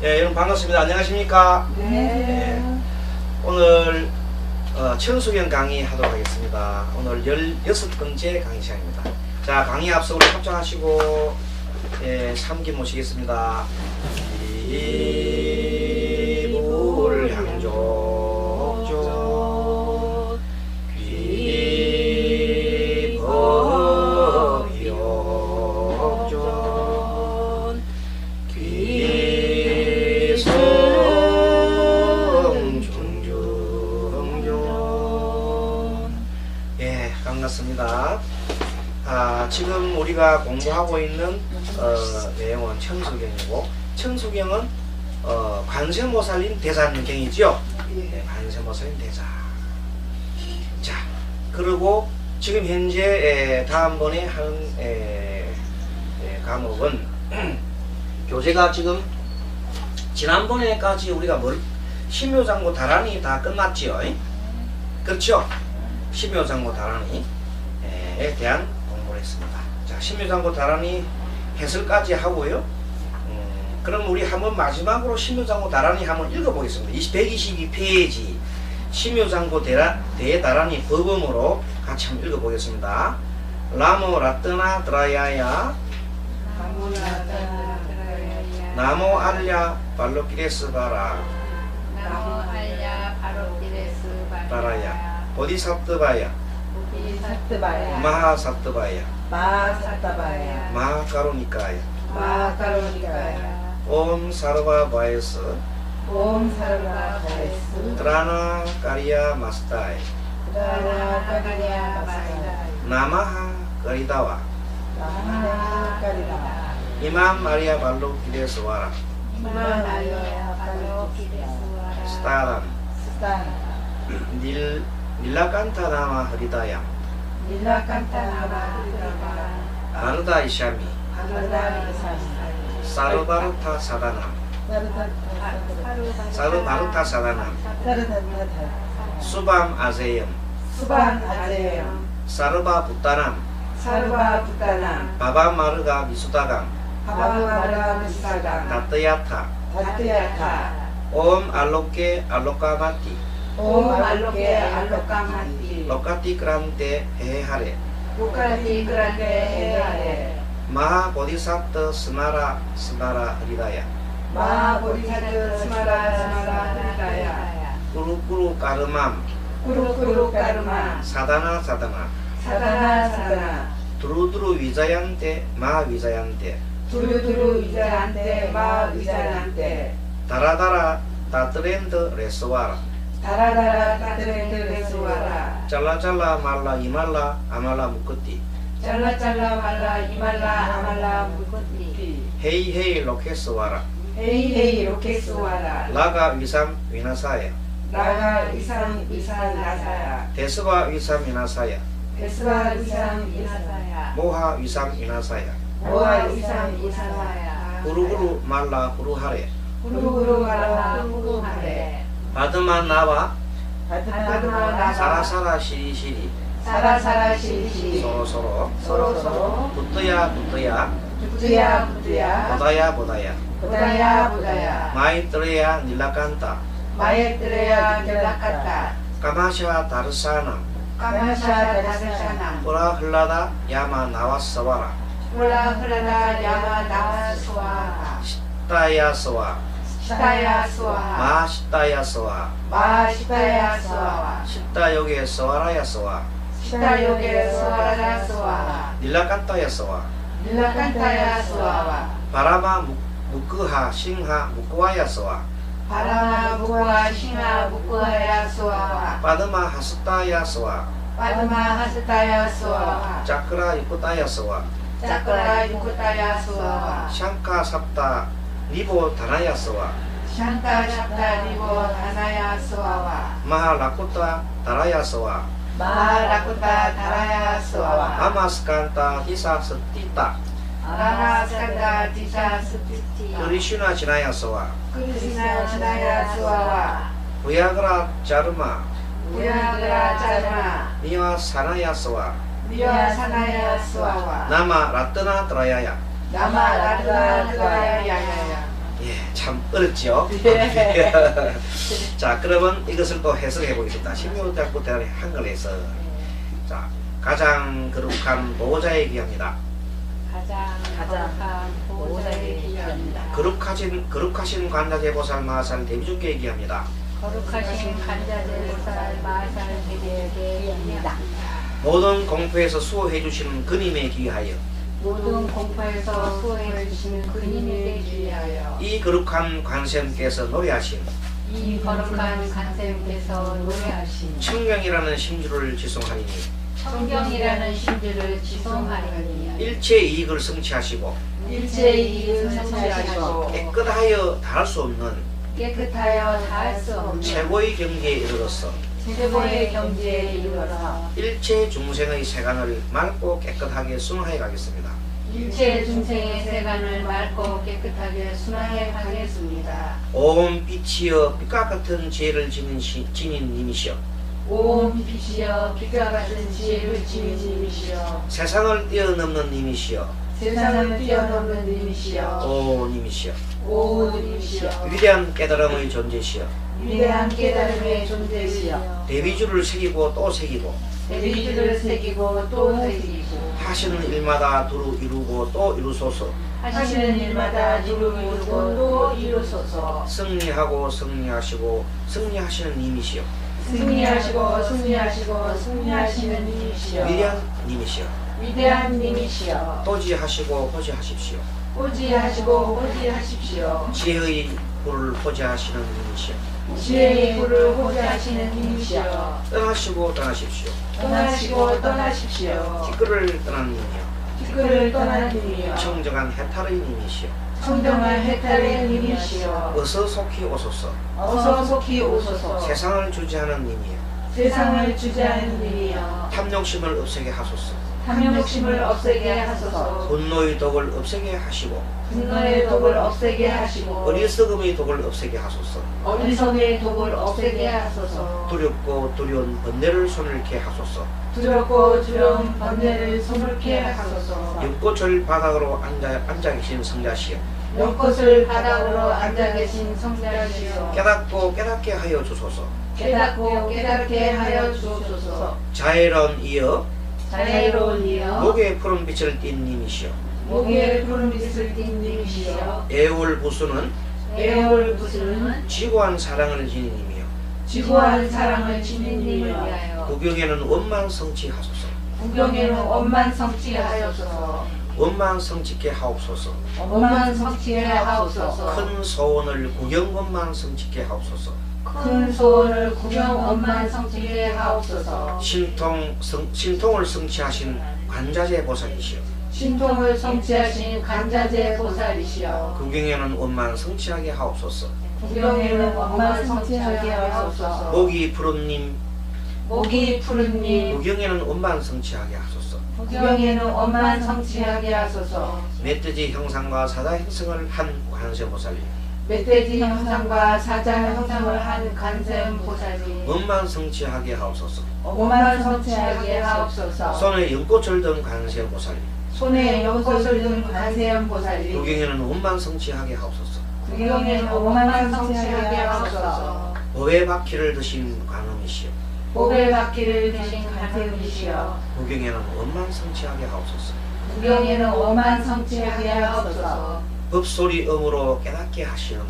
예, 여러분 반갑습니다. 안녕하십니까? 네. 오늘 천수경 강의 하도록 하겠습니다. 오늘 16번째 강의 시간입니다. 자, 강의 앞서 우리 합장하시고 3기 모시겠습니다. 이불향족족 귀법역존 귀성중중존. 예, 반갑습니다. 지금 우리가 공부하고 있는 내용은 천수경이고, 천수경은 관세모살림 대산경이죠. 네, 관세모살림 대산. 자, 그리고 지금 현재 다음번에 하는 과목은 교재가 지금 지난번에까지 우리가 심묘장고 다란이 다 끝났지요. 그렇죠? 심묘장고 다란이에 대한 공부를 했습니다. 자, 심묘장고 다란이 해설까지 하고요. 그럼 우리 한번 마지막으로 심묘장고 다란이 한번 읽어보겠습니다. 122페이지 심묘장고 대다란이 법음으로 같이 한번 읽어보겠습니다. 라모 라뜨나 드라야야 나모 알랴 발로키레스 바라 바라야 보디사트바야 마하사트바야 마하카로니카야 옴 사르바바에스 드라나 까리야 마스타이 나마하 까리다와 이맘 마리아 발로키레스와라 스타람 닐라칸타 나마 흐리다야 아르다 이샤미 사르바르타 사다남 사르바르타 사다남 수밤 아제염 사르바 부타남 바바 마르가 미수다감 다뜨야타 옴 알로케 알로카마티 로카티 크란테 헤하레 마하 보디사트 스마라 흐리다야 꾸루꾸루 까르맘 사다나 두루두루 위자얀테 마 위자얀테 다라다라 따트렌드 레스와라 잘라잘라 말라 이말라 아말라 무크티 헤이헤이 로케스와라 라가 위삼 위나사야 데스바 위삼 위나사야 모하 위삼 위나사야 후루후루 말라 후루하레 바드마 나와 사라사라 시리시리 서로서로 붙어야 보다야 마이트레야 닐라칸타 까마샤 다르사남 보라 흘라다 야마 나와서와라 시타야서와 마시타야서와 시타요게서와라야서와 닐라칸타야서와 바라마 무크하 싱하 무크와야서와 빠드마 하스타야서와 짜크라 이쿠타야서와 샹카 삽타 리보 다나야서와 마하라쿠타 다라야서와 아마스칸타 히사 스티타 그리슈나 지나야서와 부야그라 자르마 미와 사나야서와 나마 라뜨나 드라야야. 예, 자, 참 어렵죠. 자, 그러면 이것을 또 해석해 보겠습니다. 신묘작부 대단히 한글에서 자, 가장 거룩한 보호자에 기합니다. 가장 거룩한 보호자에 기합니다. 거룩하신 관자재보살 마하살 대비주께 기합니다. 거룩하신 간자재보살 마하살 대비에게 기합니다. 모든 공포에서 수호해 주시는 그님에 기하여 모든 공포에서 수호해 주시는 그님에게 기하여 이 거룩한 관세음께서 노래하신 이 거룩한 간세음께서 노래하신 청경이라는 심주를 지송하리니 청경이라는 심주를 지송하리니 일체 이익을 성취하시고 일체 이익을 성취하시고 깨끗하여 다할 수 없는 깨끗하여 다할 수 없는 최고의 경지에 이르러서 최고의 경지에 이르러서 일체 중생의 세간을 맑고 깨끗하게 순화해 가겠습니다. 일체 중생의 세간을 맑고 깨끗하게 순화해 가겠습니다. 온 빛이여 빛과 같은 지혜를 지닌 님이시여 온 빛이여 빛과 같은 지혜를 지닌 님이시여 세상을 뛰어넘는 님이시여 세상을 뛰어넘는 님이시여 오 님이시여 오 님이시여 위대한 깨달음의 존재시여 위대한 깨달음의 존재시여 대비주를 새기고 또 새기고 대비주를 새기고 또 새기고 하시는 일마다 두루 이루고 또 이루소서 하시는 일마다 이루고 또 이루소서 승리하고 승리하시고 승리하시는 님이시여 승리하시고 승리하시고 승리하시는 님이시여 위대한 님이시여 위대한 님이시여 또지하시고 호지하십시오 호지하시고 호지하십시오 지혜의 불을 호지하시는 님이시여 지혜의 불을 호지하시는 님이시여 떠나시고 떠나십시오 떠나시고 떠나십시오 티끌을 떠난 님이여 티끌을 떠난 님이여 청정한 해탈의 님이시여 청정한 해탈의 님이시여 어서 속히 오소서 어서 속히 오소서 세상을 주지하는 님이여 세상을 주재하는 님이여 탐욕심을 없애게 하소서 탐욕심을 없애게 하소서 분노의 독을 없애게 하시고 분노의 독을 없애게 하시고 어리석음의 독을 없애게 하소서 어리석의 독을 없애게 하소서 두렵고 두려운 번뇌를 손을케 하소서 두렵고 두려운 번뇌를 소멸케 하소서 육꽃을 바닥으로 앉아 계신 성자시여 연꽃을 바닥으로 앉아 계신 성자시여 깨닫고 깨닫게 하여 주소서 깨닫고 깨닫게 하여 주소서 자애로운 이여 자애로운 이여 목에 푸른 빛을 띤 님이시여 목에 푸른 빛을 띤 님이시여 애월부수는 애월부수는 지고한 사랑을 지닌 님이여 지고한 사랑을 지닌 님을 위하여 구경에는 원만 성취하소서 구경에는 원만 성취하소서 원만 성취케 하옵소서 원만 성취해 하옵소서 큰 소원을 구경원만 성취케 하옵소서 큰 소원을 구경 원만 성취해 하옵소서 신통을 성취하신 관자재 보살이시여 신통을 성취하신 간자재 보살이시여 구경에는 원만 성취하게 하옵소서 구경에는 원만 성취하게 하옵소서 목이 푸른 님 목이 푸른 님 구경에는 원만 성취하게 하소서 구경에는 원만 성취하게 하소서 멧돼지 형상과 사자 형상을 한 관세보살님 멧돼지 형상과 사자 형상을 한 간세음 보살이 원만 성취하게 하옵소서 원만 성취하게 하옵소서 손에 연꽃을 든 관세보살님 손에 연꽃을 든 간세음 보살이 구경에는 원만 성취하게 하옵소서 구경에는 원만 성취하게 하옵소서 보배 바퀴를 드신 관음이시여 보배 바퀴를 드신 간세음이시여 구경에는 원만 성취하게 하옵소서 구경에는 원만 성취하게 하옵소서 법소리 음으로 깨닫게 하시는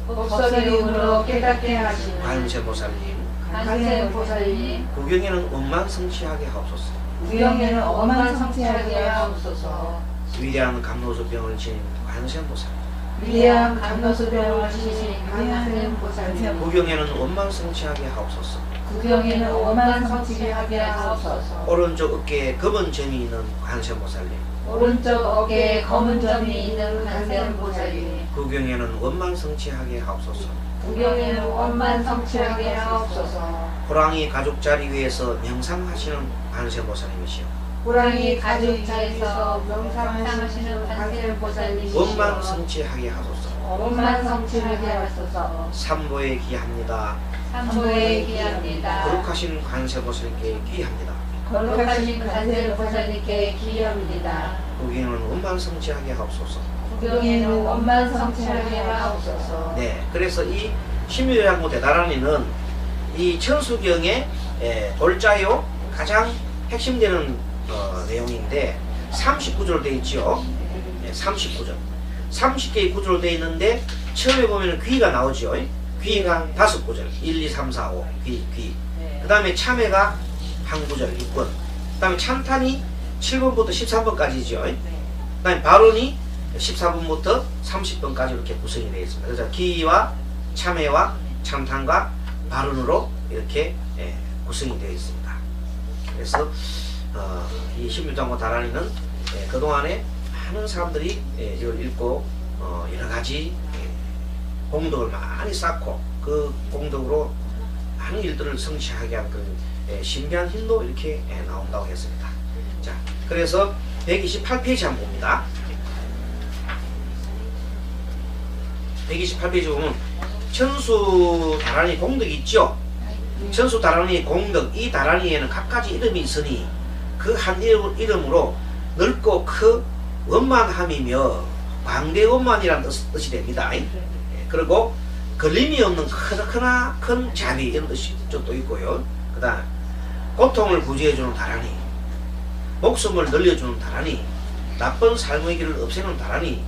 법설이음으로 깨닫게 하시는 관세보살님 간세음 보살님 구경에는 원만 성취하게 하옵소서 구경에는 원만 성취하게 하옵소서 위대한 감로수병을 지닌 관세보살님 위대한 감로수병을 지닌 간세음 보살님 구경에는 원만 성취하게 하옵소서 구경에는 원만 성취하게 하옵소서 오른쪽 어깨에 검은 점이 있는 관세보살님 오른쪽 어깨에 검은 점이 있는 간세음 보살님 구경에는 원만 성취하게 하옵소서 구경에는 원만 성취하게 하옵소서 호랑이 가죽자리 위에서 명상하시는 관세보살님이시여 호랑이 가죽 자리에서 명상하시는 간세음 보살님이시여 원만 성취하게 하소서 원만 성취하게 하소서 삼보에 기합니다 삼보에 기합니다 거룩하신 관세보살께 기합니다 거룩하신 간세보살님께 기여합니다. 구경은 원만성취하게 하옵소서. 구경에는 원만성취하게 하옵소서. 네, 그래서 이 심유장구 대다란이는 이 천수경의 돌자요 가장 핵심되는 내용인데 39절 되어 있죠. 네, 39절. 30개의 구절로 되어 있는데 처음에 보면 귀가 나오죠. 귀가 5구절. 1, 2, 3, 4, 5. 귀. 그 다음에 참회가 한 구절, 6번. 그 다음에 찬탄이 7번부터 13번까지죠. 그 다음에 발언이 14번부터 30번까지 이렇게 구성이 되어 있습니다. 그래서 귀와 참회와 찬탄과 발언으로 이렇게 구성이 되어 있습니다. 그래서 이 신묘장구 다란이는 그동안에 많은 사람들이 이걸 읽고 여러가지 공덕을 많이 쌓고 그 공덕으로 많은 일들을 성취하게 한 그 신비한 힘도 이렇게 나온다고 했습니다. 자, 그래서 128페이지 한번 봅니다. 128페이지 보면 천수 다란이 공덕이 있죠. 천수 다란이 공덕, 이 다란이에는 각가지 이름이 있으니 그 한 이름으로 넓고 크 원만함이며 광대원만이라는 뜻이 됩니다. 그리고 걸림이 없는 크나 큰 자비 이런 뜻이 또 있고요. 그 다음 고통을 구제해주는 다란이, 목숨을 늘려주는 다란이, 나쁜 삶의 길을 없애는 다란이,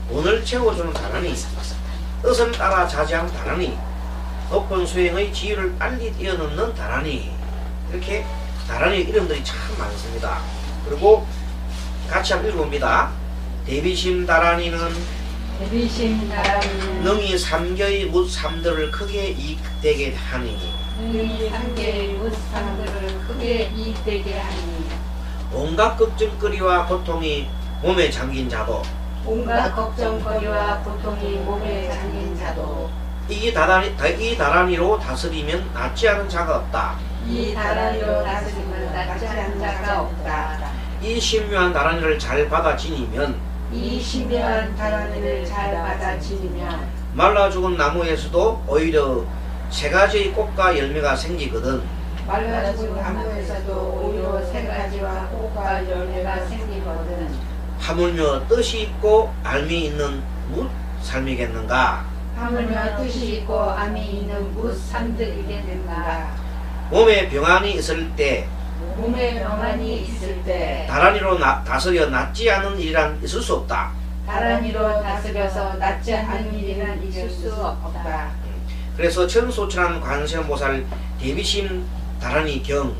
운을 채워주는 다란이, 뜻을 따라 자제하는 다란이, 높은 수행의 지위를 빨리 뛰어넘는 다란이. 이렇게 다란이 이름들이 참 많습니다. 그리고 같이 한번 읽어봅니다. 대비심 다란이는 능히 삼계의 묻삼들을 크게 이익되게 하니 능히 삼계의 묻삼들을 크게 이익되게 하니 온갖 걱정거리와 고통이 몸에 잠긴 자도 온갖 걱정거리와 고통이 몸에 잠긴 자도 이 다란이로 다스리면 낫지 않은 자가 없다. 이 다란이로 다스리면 낫지 않은 자가 없다. 이 신묘한 다란이를 잘 받아 지니면 이 신비한 다란이를 잘 받아 지니면 말라 죽은 나무에서도 오히려 세 가지의 꽃과 열매가 생기거든. 말라 죽은 나무에서도 오히려 세 가지와 꽃과 열매가 생기거든. 하물며 뜻이 있고 알미 있는 무 삶이겠는가. 하물며 뜻이 있고 암이 있는 묻삼들이겠는가. 몸에 병환이 있을 때 몸에 병환이 있을 때 다란이로 다스려 낫지 않은 일이란 있을 수 없다. 다란이로 다스려서 낫지 않은 일이란 있을 수 없다. 그래서 천소천한 관세음보살 대비심 다란이 경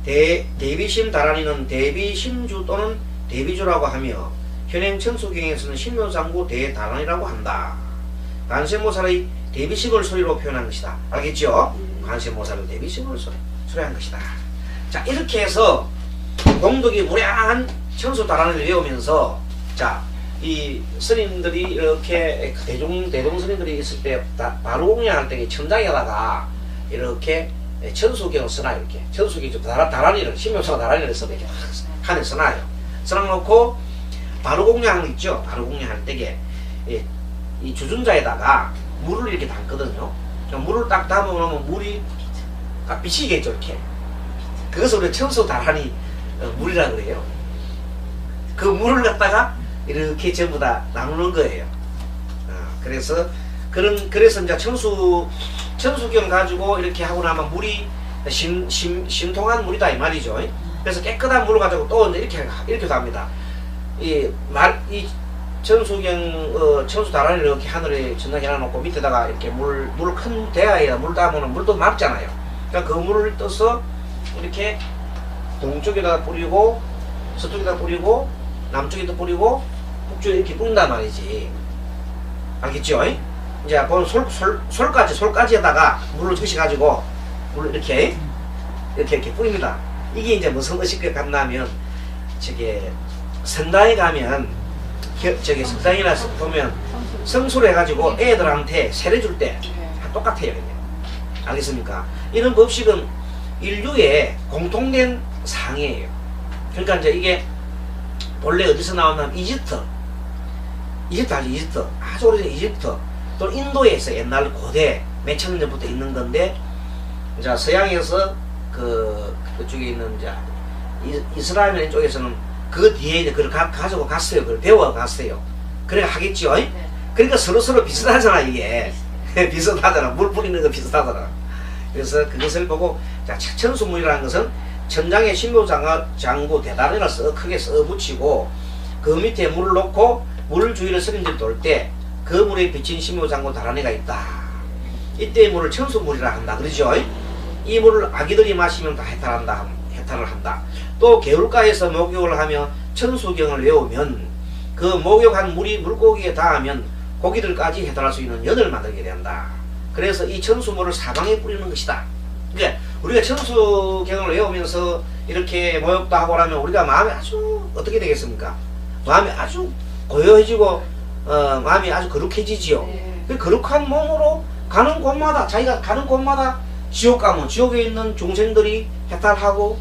대비심 다란이는 대비심주 또는 대비주라고 하며 현행 천수경에서는 신묘장구 대다란이라고 한다. 관세음보살의 대비심을 소리로 표현한 것이다. 알겠죠? 관세음보살의 대비심을 소리한 것이다. 자, 이렇게 해서 공덕이 무량한 천수 다란이를 외우면서 자, 이 스님들이 이렇게 대중 스님들이 있을 때 바로 공양할 때 천장에다가 이렇게 천수경을 써놔요. 이렇게 천수경 다란이를 신묘장 다란이를 써 이렇게 칸에 써놔요. 써놓고 바로 공양하는 거 있죠. 바로 공양할 때에 이 주전자에다가 물을 이렇게 담거든요. 물을 딱 담으면 물이 딱 비치겠죠. 이렇게 그것을 우리 천수 다란이 물이라 그래요. 그 물을 갖다가 이렇게 전부 다 나누는 거예요. 그래서 이제 천수경 가지고 이렇게 하고 나면 물이 신통한 물이다 이 말이죠. 그래서 깨끗한 물을 가지고 또 이제 이렇게 갑니다. 이 천수경 천수 다란이를 이렇게 하늘에 전당에 해놓고 밑에다가 이렇게 물 큰 대야에 물 담으면 물도 맑잖아요. 그러니까 그 물을 떠서 이렇게 동쪽에다 뿌리고 서쪽에다 뿌리고 남쪽에도 뿌리고 북쪽에 이렇게 뿌린단 말이지. 알겠죠? 이제 보면 솔까지에다가 물을 주셔가지고 물을 이렇게 뿌립니다. 이게 이제 무슨 의식을 갖냐면 저기 성당에 가면 저기 성당이나 보면 성수를 해가지고 애들한테 세례 줄 때 똑같아요. 이게. 알겠습니까? 이런 법식은 인류의 공통된 상이에요. 그러니까 이제 이게 본래 어디서 나왔냐면 이집트 아주 이집트 아주 오래전 이집트 또 인도에서 옛날 고대 몇천 년 전부터 있는 건데 이제 서양에서 그쪽에 있는 이제 이스라엘 쪽에서는 그 뒤에 이제 그걸 가지고 갔어요. 그걸 배워 갔어요. 그래 하겠죠. 그러니까 서로 비슷하잖아 이게. 비슷하잖아. 물 뿌리는 거 비슷하잖아. 그래서 그것을 보고 자 천수물이라는 것은 천장에 신묘장구 대단이라 크게 써 붙이고 그 밑에 물을 놓고 물 주위를 스린질 돌 때 그 물에 비친 신묘장구 다란이가 있다. 이때 물을 천수물이라 한다. 그러죠? 이 물을 아기들이 마시면 다 해탈을 한다. 또 개울가에서 목욕을 하며 천수경을 외우면 그 목욕한 물이 물고기에 닿으면 고기들까지 해탈할 수 있는 연을 만들게 된다. 그래서 이 천수물을 사방에 뿌리는 것이다. 그러니까 우리가 천수경을 외우면서 이렇게 목욕도 하고 나면 우리가 마음이 아주 어떻게 되겠습니까? 마음이 아주 고요해지고 마음이 아주 거룩해지지요. 그 거룩한 몸으로 가는 곳마다 자기가 가는 곳마다 지옥 가면 지옥에 있는 중생들이 해탈하고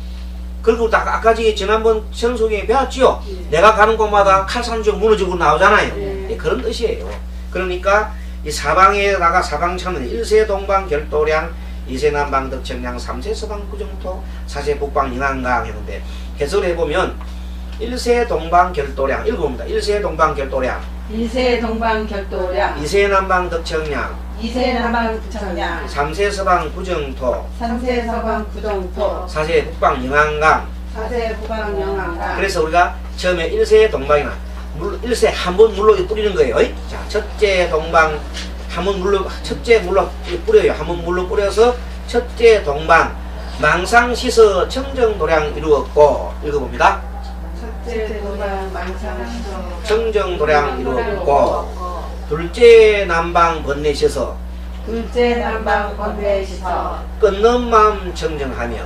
그리고 아까 지난번 천수경에 배웠지요. 내가 가는 곳마다 칼산지옥 무너지고 나오잖아요. 그런 뜻이에요. 그러니까 이 사방에다가 사방천은 1세 동방 결도량 2세 남방 덕천량 3세 서방 구정토 4세 북방 인왕강 했는데 해설을 해보면 1세 동방 결도량 읽어봅니다. 1세 동방 결도량 2세 동방 결도량 2세 남방 덕천량 2세 남방 덕천량 3세 서방 구정토 3세 서방 구정토 4세 북방 영왕강 4세 북방 영왕강. 그래서 우리가 처음에 1세 동방이나 1세 한 번 물로 뿌리는 거예요. 자, 첫째 동방 첫째 물로 뿌려요. 한 번 물로 뿌려서 첫째 동방 망상 씻어 청정도량 이루었고 읽어봅니다. 첫째 동방 망상 씻어 청정도량 이루었고 둘째 남방 번뇌 씻어 둘째 남방 번뇌 씻어 끊는 마음 청정하며